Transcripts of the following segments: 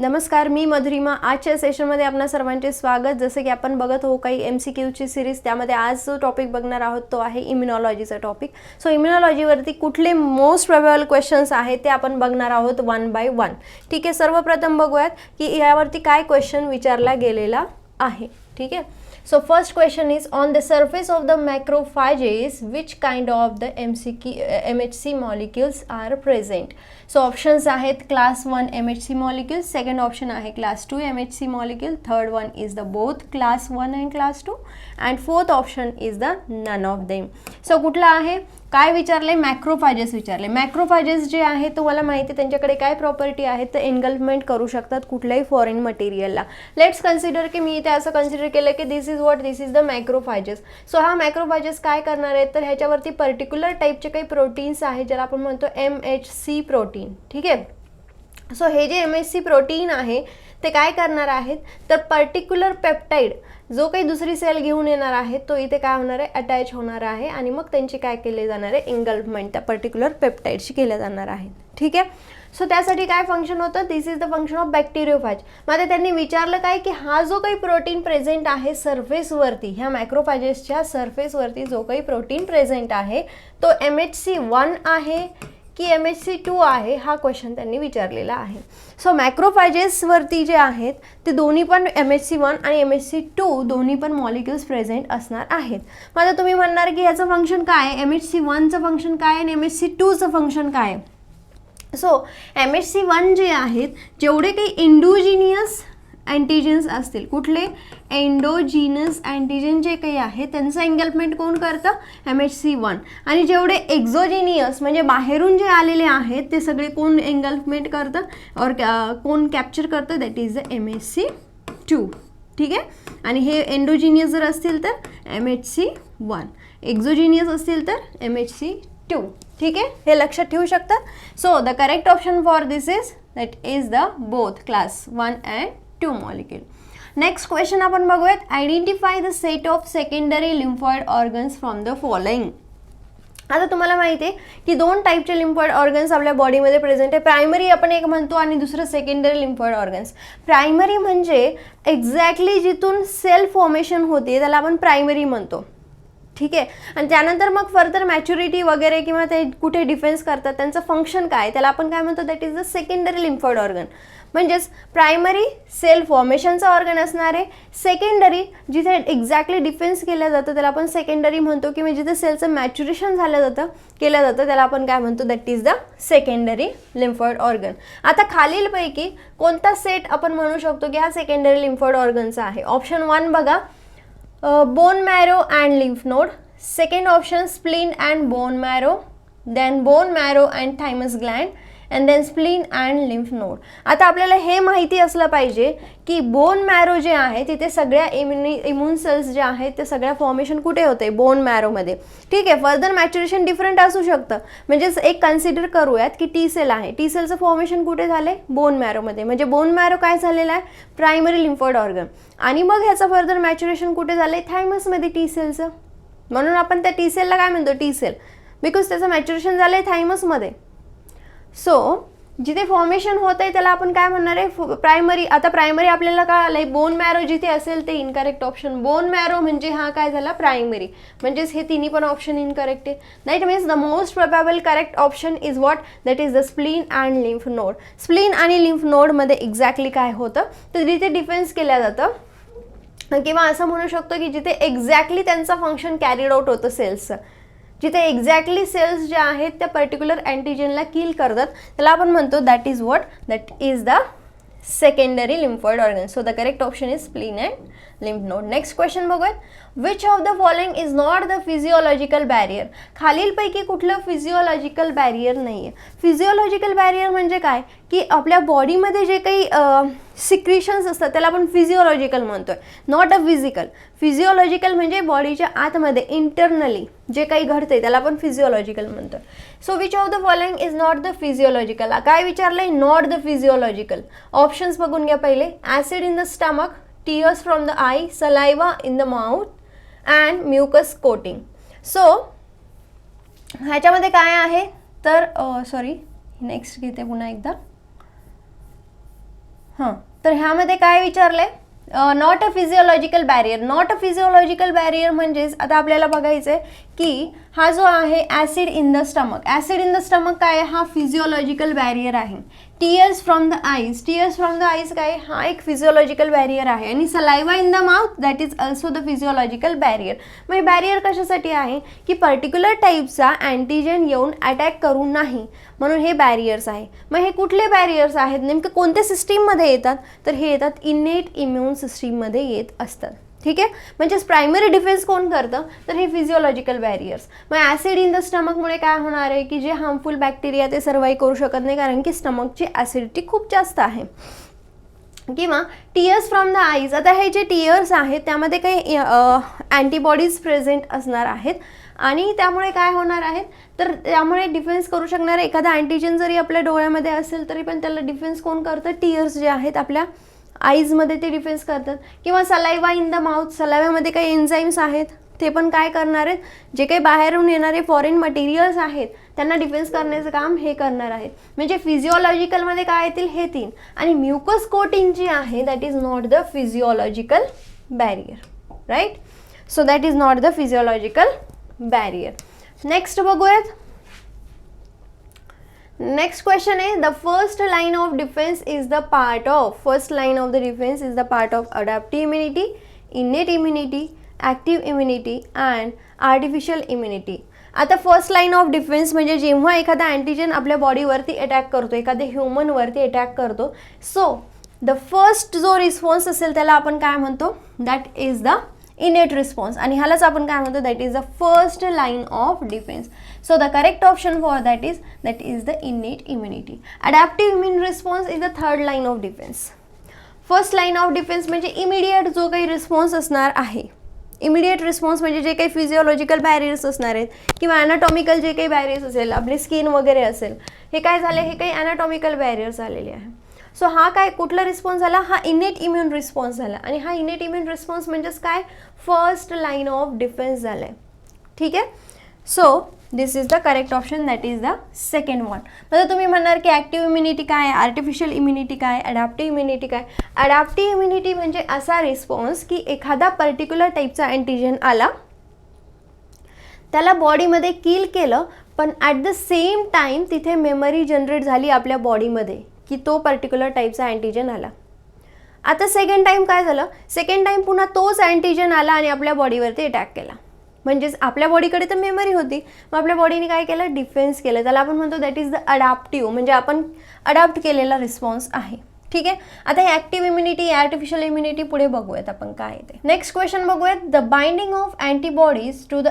नमस्कार, मी मधुरिमा. आजच्या सेशनमध्ये आपणा सर्वांचे स्वागत. जसे की आपण बघत हो काही MCQची सिरीज, त्यामध्ये आज जो टॉपिक बघणार आहोत तो आहे इम्युनॉलॉजीचा टॉपिक. सो इम्युनॉलॉजीवरती कुठले मोस्ट प्रोबेबल क्वेश्चन्स आहेत ते आपण बघणार आहोत वन बाय वन. ठीक आहे, सर्वप्रथम बघूयात की यावरती काय क्वेश्चन विचारला गेलेला आहे. ठीक आहे, so first question is, on the surface of the macrophages which kind of the MHC molecules are present? So options आहेत class 1 MHC molecules, second option आहे class 2 MHC molecule, third one is the both class 1 and class 2 and fourth option is the none of them. So कुठला आहे, काय विचारले, macrophages विचारले. Macrophages जे आहे तुम्हाला माहिती आहे त्यांच्याकडे काय प्रॉपर्टी आहे, तर एनगल्फमेंट करू शकतात कुठल्याही फॉरेन मटेरियलला. लेट्स कन्सिडर की मी इथे असं कन्सिडर केलं की this is what, this is the macrophages. So हा मॅक्रोफाजेस काय करणार आहेत, तर ह्याच्यावरती पर्टिक्युलर टाईपचे काही प्रोटीन्स आहेत ज्याला आपण म्हणतो MHC प्रोटीन. ठीक आहे, सो हे जे MHC प्रोटीन आहे ते काय करणार आहेत, तर पर्टिक्युलर पेप्टाइड जो काही दुसरी सेल घेऊन येणार आहे तो इथे काय होणार आहे, अटॅच होणार आहे आणि मग त्यांची काय केले जाणार आहे, एंगल्फमेंट त्या पर्टिक्युलर पेप्टाइडशी केल्या जाणार आहे. ठीक आहे, सो त्यासाठी काय फंक्शन होतं, दिस इज द फंक्शन ऑफ बॅक्टेरियोफॅज. मग आता त्यांनी विचारलं काय की हा जो काही प्रोटीन प्रेझेंट आहे सरफेसवरती, ह्या मॅक्रोफॅजेसच्या सरफेसवरती जो काही प्रोटीन प्रेझेंट आहे तो MHC1 आहे की MHC2 आहे, हा क्वेश्चन त्यांनी विचारलेला आहे. सो मॅक्रोफॅजेसवरती जे आहेत ते दोन्ही पण MHC1 आणि MHC2 दोन्ही पण मॉलिक्युल्स प्रेझेंट असणार आहेत. मग आता तुम्ही म्हणणार की ह्याचं फंक्शन काय आहे, MHC1चं फंक्शन काय आणि MHC2चं फंक्शन काय आहे. सो MHC1 जे आहेत, जेवढे काही इंडोजिनियस अँटीजेन्स असतील, कुठले एंडोजिनस अँटीजेन जे काही आहे त्यांचं एंगल्फमेंट कोण करतं, MHC1. आणि जेवढे एक्झोजिनियस म्हणजे बाहेरून जे आलेले आहेत ते सगळे कोण एंगल्फमेंट करतं और कोण कॅप्चर करतं, दॅट इज द MHC2. ठीक आहे, आणि हे एंडोजिनियस जर असतील तर MHC1, एक्झोजिनियस असतील तर MHC2. ठीक आहे, हे लक्षात ठेवू शकता. So the correct option for this is that is the both class 1 and 2 molecule. Next question आपण बघूयात. Identify the set of secondary lymphoid organs from the following. आता तुम्हाला माहिती आहे की दोन टाईपचे लिम्फॉइड ऑर्गन्स आपल्या बॉडीमध्ये प्रेझेंट आहे. प्रायमरी आपण एक म्हणतो आणि दुसरं सेकंडरी लिम्फॉइड ऑर्गन्स. प्रायमरी म्हणजे एक्झॅक्टली जिथून सेल फॉर्मेशन होते त्याला आपण प्रायमरी म्हणतो. ठीक आहे, आणि त्यानंतर मग फर्दर मॅच्युरिटी वगैरे किंवा ते कुठे डिफेन्स करतात त्यांचं फंक्शन काय, त्याला आपण काय म्हणतो, that is the secondary lymphoid organ. म्हणजेच प्रायमरी सेल फॉर्मेशनचा ऑर्गन असणार आहे, सेकंडरी जिथे एक्झॅक्टली डिफेन्स केलं जातं त्याला आपण सेकंडरी म्हणतो, किंवा जिथे सेलचं मॅच्युरेशन केलं जातं त्याला आपण काय म्हणतो, that is the secondary lymphoid organ. आता खालीलपैकी कोणता सेट आपण म्हणू शकतो की हा सेकंडरी लिम्फॉइड ऑर्गनचा आहे. ऑप्शन 1 बघा, bone marrow and lymph node. Second option, spleen and bone marrow. Then bone marrow and thymus gland. And then spleen and lymph node. आता आपल्याला हे माहिती असलं पाहिजे की बोन मॅरो जे आहे तिथे सगळ्या इम्युन सेल्स जे आहेत ते सगळ्या फॉर्मेशन कुठे होते, बोन मॅरोमध्ये. ठीक आहे, फर्दर मॅच्युरेशन डिफरंट असू शकतं. म्हणजेच एक कन्सिडर करूयात की टी सेल आहे, टी सेलचं फॉर्मेशन कुठे झाले, बोन मॅरोमध्ये. म्हणजे बोन मॅरो काय झालेला आहे, प्रायमरी लिम्फॉइड ऑर्गन. आणि मग ह्याचं फर्दर मॅच्युरेशन कुठे झालं, थायमसमध्ये टी सेलचं. म्हणून आपण त्या टी सेलला काय म्हणतो, टी सेल, बिकॉज त्याचं मॅच्युरेशन झालं आहे थायमसमध्ये. सो जिथे फॉर्मेशन होत आहे त्याला आपण काय म्हणणार आहे, प्रायमरी. आता प्रायमरी आपल्याला काय आलं आहे, बोन मॅरो जिथे असेल ते इनकरेक्ट ऑप्शन. बोन मॅरो म्हणजे हा काय झाला, प्रायमरी. म्हणजेच हे तिन्ही पण ऑप्शन इनकरेक्ट आहे. That means the most प्रोबॅबल correct option is what, that is the spleen and lymph node. Spleen आणि लिम्फ नोडमध्ये एक्झॅक्टली काय होतं, तर जिथे डिफेन्स केलं जातं, किंवा असं म्हणू शकतो की जिथे एक्झॅक्टली त्यांचं फंक्शन कॅरीड आउट होतं सेल्सचं, जिथे एक्झॅक्टली सेल्स जे आहेत त्या पर्टिक्युलर अँटीजेनला किल करतात त्याला आपण म्हणतो, that is what, that is the secondary lymphoid organ. So the correct option is spleen and lymph node. Next question बघूयात. Which of the following is not the physiological barrier. खालीलपैकी कुठलं फिजिओलॉजिकल बॅरियर नाही आहे. Physiological barrier म्हणजे काय की आपल्या बॉडीमध्ये जे काही सिक्रिशन्स असतात त्याला आपण फिजिओलॉजिकल म्हणतोय, नॉट अ फिजिकल. फिजिओलॉजिकल म्हणजे बॉडीच्या आतमध्ये इंटरनली जे काही घडते त्याला आपण फिजिओलॉजिकल म्हणतोय. So which of the following is not the physiological. काय विचारलंय, नॉट द फिजिओलॉजिकल. ऑप्शन्स बघून घ्या पहिले. Acid in the stomach, tears from the eye, saliva in the mouth and mucus coating. So ह्याच्यामध्ये काय आहे तर सॉरी नेक्स्ट घेते पुन्हा एकदा. हां, तर ह्यामध्ये काय विचारलंय, not a physiological barrier. Not a physiological barrier म्हणजेच आता आपल्याला बघायचं आहे की हा जो आहे acid in the stomach. Acid in the stomach काय आहे, हा फिजिओलॉजिकल बॅरियर आहे. Tears from the eyes, tears from the eyes काय, हा एक फिजिओलॉजिकल बॅरियर आहे. आणि saliva in the mouth that is also the physiological barrier. मग हे बॅरियर कशासाठी आहे की पर्टिक्युलर टाईपचा अँटीजन येऊन अटॅक करू नाही, म्हणून हे बॅरियर्स आहे. मग हे कुठले बॅरियर्स आहेत, नेमके कोणत्या सिस्टीममध्ये येतात, तर हे येतात इनेट इम्युन सिस्टीममध्ये येत असतात. ठीक आहे, म्हणजेच प्रायमरी डिफेन्स कोण करतं, तर हे फिजिओलॉजिकल बॅरियर्स. मग ॲसिड इन द स्टमकमुळे काय होणार आहे की जे हार्मफुल बॅक्टेरिया ते सर्वाईव्ह करू शकत नाही, कारण की स्टमकची ॲसिडिटी खूप जास्त आहे. किंवा टीयर्स फ्रॉम द आईज. आता हे जे टीयर्स आहेत त्यामध्ये काही अँटीबॉडीज प्रेझेंट असणार आहेत आणि त्यामुळे काय होणार आहेत, तर त्यामुळे डिफेन्स करू शकणारे एखादा अँटीजन जरी आपल्या डोळ्यामध्ये असेल तरी पण त्याला डिफेन्स कोण करतं, टीयर्स जे आहेत आपल्या आईजमध्ये ते डिफेन्स करतात. किंवा सलायवा इन द माउथ, सलायव्यामध्ये काही एन्झाईम्स आहेत ते पण काय करणार आहेत, जे काही बाहेरून येणारे फॉरेन मटेरियल्स आहेत त्यांना डिफेन्स करण्याचं काम हे करणार आहेत. म्हणजे फिजिओलॉजिकलमध्ये काय येतील, हे 3. आणि म्युकस कोटिंग जी आहे that is not the physiological barrier, right. So that is not the physiological barrier. Next बघूयात. नेक्स्ट क्वेश्चन आहे, the first line of defence is the part of, first line of the defence is the part of adaptive immunity, innate immunity, active immunity and artificial immunity. आता first line of defence म्हणजे जेव्हा एखादा antigen आपल्या बॉडीवरती attack करतो, एखाद्या ह्युमनवरती attack करतो, सो द फर्स्ट जो रिस्पॉन्स असेल त्याला आपण काय म्हणतो, दॅट इज द इनेट रिस्पॉन्स. आणि ह्यालाच आपण काय म्हणतो, that is the first line of defence. So the correct option for that is the इनेट immunity. Adaptive immune response is the third line of defence. First line of defence म्हणजे immediate जो काही response असणार आहे, immediate response म्हणजे जे काही physiological barriers असणार आहेत किंवा ॲनाटॉमिकल जे काही बॅरियर्स असेल, आपली स्किन वगैरे असेल, हे काय झाले, हे काही ॲनाटॉमिकल बॅरियर्स झालेले आहे. सो हा काय कुठला रिस्पॉन्स झाला, हा इनेट इम्युन रिस्पॉन्स झाला. आणि हा इनेट इम्युन रिस्पॉन्स म्हणजेच काय, फर्स्ट लाईन ऑफ डिफेन्स झालं आहे. ठीक आहे, so this is the correct option, that is the second one. म्हणजे तुम्ही म्हणणार की ॲक्टिव्ह इम्युनिटी काय, आर्टिफिशियल इम्युनिटी काय, अडॅप्टिव्ह इम्युनिटी काय. अडॅप्टिव्ह इम्युनिटी म्हणजे असा रिस्पॉन्स की एखादा पर्टिक्युलर टाईपचा अँटीजन आला, त्याला बॉडीमध्ये किल केलं, पण ॲट द सेम टाईम तिथे मेमरी जनरेट झाली आपल्या बॉडीमध्ये की तो पर्टिक्युलर टाईपचा अँटीजन आला. आता सेकंड टाईम काय झालं, सेकंड टाईम पुन्हा तोच अँटीजन आला आणि आपल्या बॉडीवरती अटॅक केला. म्हणजेच आपल्या बॉडीकडे तर मेमरी होती, मग आपल्या बॉडीने काय केलं, डिफेन्स केलं. त्याला आपण म्हणतो दॅट इज द अडॅप्टिव्ह, म्हणजे आपण अडॅप्ट केलेला रिस्पॉन्स आहे. ठीक आहे, आता हे ॲक्टिव्ह इम्युनिटी, आर्टिफिशियल इम्युनिटी पुढे बघूयात आपण काय आहे ते. नेक्स्ट क्वेश्चन बघूयात. The binding of antibodies to the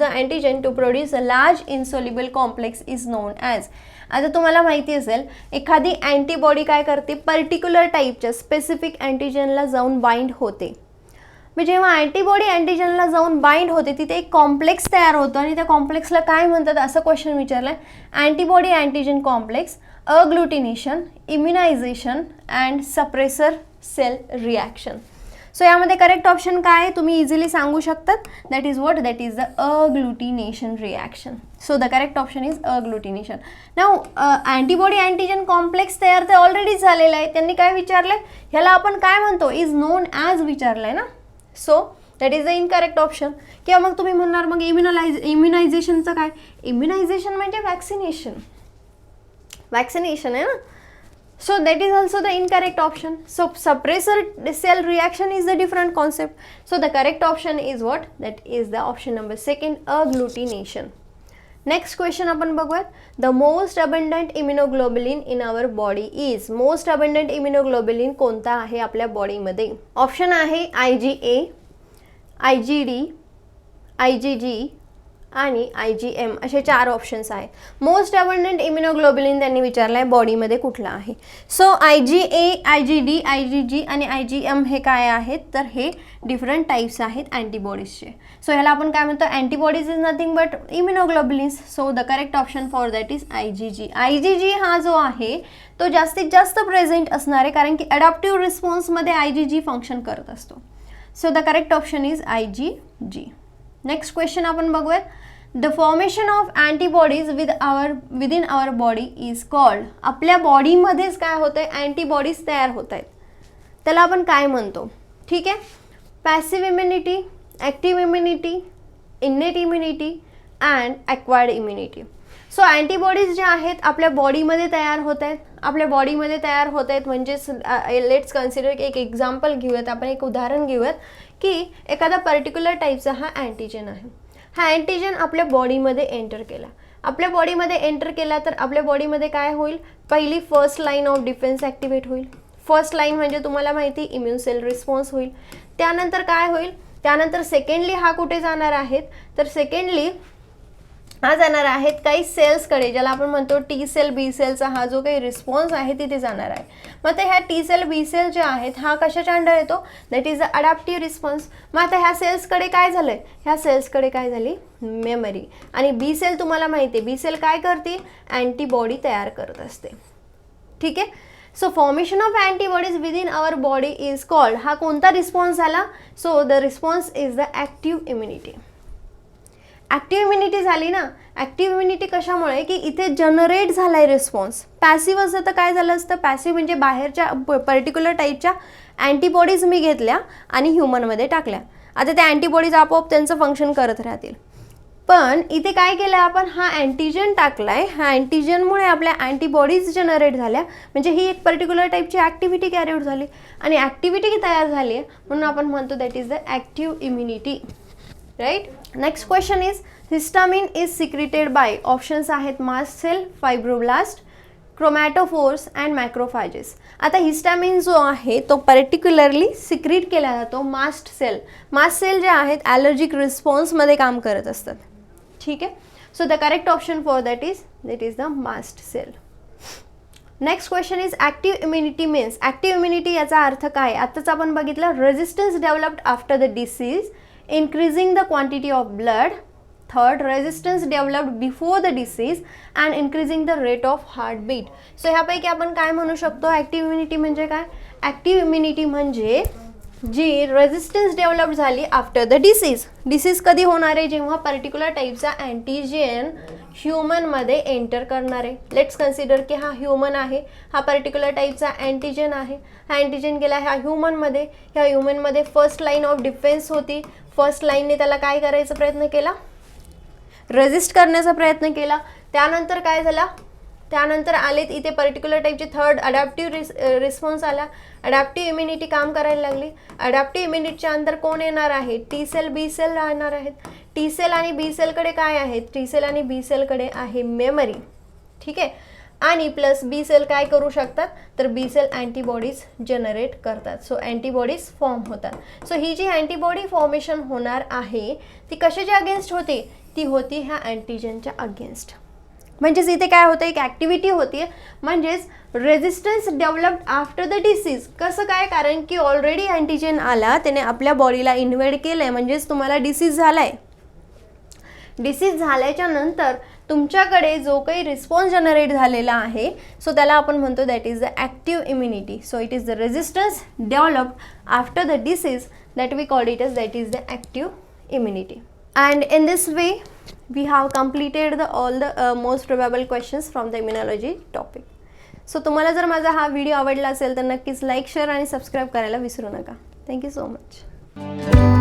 antigen to produce a large insoluble complex is known as. आता तुम्हाला माहिती असेल एखादी अँटीबॉडी काय करते, पर्टिक्युलर टाईपच्या स्पेसिफिक अँटीजनला जाऊन बाइंड होते. मग जेव्हा अँटीबॉडी अँटीजनला जाऊन बाइंड होते तिथे एक कॉम्प्लेक्स तयार होतं आणि त्या कॉम्प्लेक्सला काय म्हणतात असं क्वेश्चन विचारलं आहे. Antibody antigen complex, agglutination, immunisation and suppressor cell reaction. So यामध्ये करेक्ट ऑप्शन काय आहे तुम्ही इझिली सांगू शकतात, that is what, that is the agglutination reaction. So the correct option is agglutination. Now antibody antigen complex तयार तर already झालेला आहे, त्यांनी काय विचारलं आहे, ह्याला आपण काय म्हणतो, इज नोन ॲज विचारलं आहे ना. So that is the incorrect option. किंवा मग तुम्ही म्हणणार मग इम्युनायझेशनचं काय, इम्युनायझेशन म्हणजे वॅक्सिनेशन, वॅक्सिनेशन आहे ना. So that is also the incorrect option. So suppressor cell reaction is the different concept. So the correct option is what? That is the option number second, agglutination. Next question आपण बघूयात. The most abundant immunoglobulin in our body is. Most abundant immunoglobulin कोणता आहे आपल्या बॉडीमध्ये? Option आहे IgA, IgD, IgG आणि IgM असे 4 options आहेत. मोस्ट अबंडंट इम्युनोग्लोबुलिन त्यांनी विचारलं आहे बॉडीमध्ये कुठला आहे. सो IgA, IgD, IgG आणि IgM हे काय आहेत, तर हे डिफरंट टाईप्स आहेत अँटीबॉडीजचे. सो ह्याला आपण काय म्हणतो, antibodies is nothing but immunoglobulins. So the correct option for that is IgG. IgG हा जो आहे तो जास्तीत जास्त प्रेझेंट असणार आहे कारण की अडॅप्टिव्ह रिस्पॉन्समध्ये IgG फंक्शन करत असतो. So the correct option is IgG. Next question आपण बघूयात. The formation of antibodies within our body is called. आपल्या बॉडीमध्येच काय होतं आहे, अँटीबॉडीज तयार होत आहेत, त्याला आपण काय म्हणतो. ठीक आहे, passive immunity, active immunity, innate immunity and acquired immunity. So antibodies ज्या आहेत आपल्या बॉडीमध्ये तयार होत आहेत. आपल्या बॉडीमध्ये तयार होत आहेत म्हणजेच लेट्स कन्सिडर की एक एक्झाम्पल घेऊयात, आपण एक उदाहरण घेऊयात की एखादा पर्टिक्युलर टाईपचा हा अँटीजन आहे. हा अँटीजन आपल्या बॉडीमध्ये एंटर केला. आपल्या बॉडीमध्ये एंटर केला तर आपल्या बॉडीमध्ये काय होईल, पहिली first line of defence activate होईल. फर्स्ट लाईन म्हणजे तुम्हाला माहिती इम्युन सेल रिस्पॉन्स होईल. त्यानंतर काय होईल, त्यानंतर सेकंडली हा कुठे जाणार आहेत, तर सेकंडली हा जाणार आहेत काही सेल्सकडे, ज्याला आपण म्हणतो टी सेल बी सेलचा हा जो काही रिस्पॉन्स आहे तिथे जाणार आहे. मग ते ह्या टी सेल बी सेल जे आहेत हा कशाच्या अंडर येतो, that is the adaptive response. मग आता ह्या सेल्सकडे काय झालंय, ह्या सेल्सकडे काय झाली, मेमरी. आणि बी सेल तुम्हाला माहिती आहे, बी सेल काय करते, अँटीबॉडी तयार करत असते. ठीक आहे, so formation of antibodies within our body is called. हा कोणता रिस्पॉन्स झाला, so the response is the active immunity. Active immunity झाली ना. ॲक्टिव्ह इम्युनिटी कशामुळे की इथे जनरेट झाला आहे रिस्पॉन्स. पॅसिव्ह असतं तर काय झालं असतं, पॅसिव्ह म्हणजे बाहेरच्या पर्टिक्युलर टाईपच्या अँटीबॉडीज मी घेतल्या आणि ह्युमनमध्ये टाकल्या. आता त्या अँटीबॉडीज आपोआप त्यांचं फंक्शन करत राहतील. पण इथे काय केलं आपण, हा अँटीजन टाकलाय, ह्या अँटीजनमुळे आपल्या अँटीबॉडीज जनरेट झाल्या, म्हणजे ही एक पर्टिक्युलर टाईपची ॲक्टिव्हिटी कॅरी आउट झाली आणि ॲक्टिव्हिटी तयार झाली आहे म्हणून आपण म्हणतो that is the active immunity. Right. Next question is histamine is secreted by. Options आहेत mast cell, fibroblast, chromatophores and macrophages. आता हिस्टामिन जो आहे तो पर्टिक्युलरली सिक्रीट केला जातो मास्ट सेल. मास्ट सेल जे आहेत ॲलर्जिक रिस्पॉन्समध्ये काम करत असतात. ठीक आहे, so the correct option for that is the mast cell. Next question is active immunity means. Active immunity याचा अर्थ काय, आत्ताच आपण बघितलं, resistance developed after the disease, increasing the quantity of blood. Third, resistance developed before the disease and increasing the rate of heartbeat. So ह्यापैकी आपण काय म्हणू शकतो, ॲक्टिव्ह इम्युनिटी म्हणजे काय, ॲक्टिव्ह इम्युनिटी म्हणजे जी रेजिस्टन्स डेव्हलप झाली आफ्टर द डिसीज. डिसीज कधी होणार आहे, जेव्हा पर्टिक्युलर टाईपचा अँटीजन ह्युमनमध्ये एंटर करणार आहे. लेट्स कन्सिडर की हा ह्युमन आहे, हा पर्टिक्युलर टाईपचा अँटीजन आहे. हा अँटीजन गेला ह्या ह्युमनमध्ये, ह्या ह्युमनमध्ये फर्स्ट लाईन ऑफ डिफेन्स होती. फर्स्ट लाईनने त्याला काय करायचा प्रयत्न केला, रेजिस्ट करण्याचा प्रयत्न केला. त्यानंतर काय झाला, त्यानंतर आलेत इथे पर्टिक्युलर टाईपचे थर्ड अडॅप्टिव्ह रिस्पॉन्स आला. अडॅप्टिव्ह इम्युनिटी काम करायला लागली. अडॅप्टिव्ह इम्युनिटीच्या अंदर कोण येणार आहे, टी सेल बी सेल राहणार आहेत. टी सेल आणि बी सेलकडे काय आहे, टी सेल आणि बी सेलकडे आहे मेमरी. ठीक आहे, आणि प्लस बी सेल काय करू शकतात, तर बी सेल अँटीबॉडीज जनरेट करतात. सो अँटीबॉडीज फॉर्म होतात. सो ही जी अँटीबॉडी फॉर्मेशन होणार आहे ती कशाच्या अगेन्स्ट होती, ती होती ह्या अँटीजनच्या अगेन्स्ट. म्हणजेच इथे काय होतं, एक ॲक्टिव्हिटी होती, म्हणजेच resistance developed after the disease. कसं काय, कारण की ऑलरेडी अँटीजन आला, त्याने आपल्या बॉडीला इन्व्हेड केलं आहे, म्हणजेच तुम्हाला डिसीज झाला आहे. डिसीज झाल्याच्या नंतर तुमच्याकडे जो काही रिस्पॉन्स जनरेट झालेला आहे, सो त्याला आपण म्हणतो that is the active immunity. So it is the resistance developed after the disease that we call it as that is the active immunity. And in this way we have completed all the most probable questions from the immunology topic. So तुम्हाला जर माझा हा video आवडला असेल तर नक्कीच like, share आणि subscribe करायला विसरू नका. Thank you so much.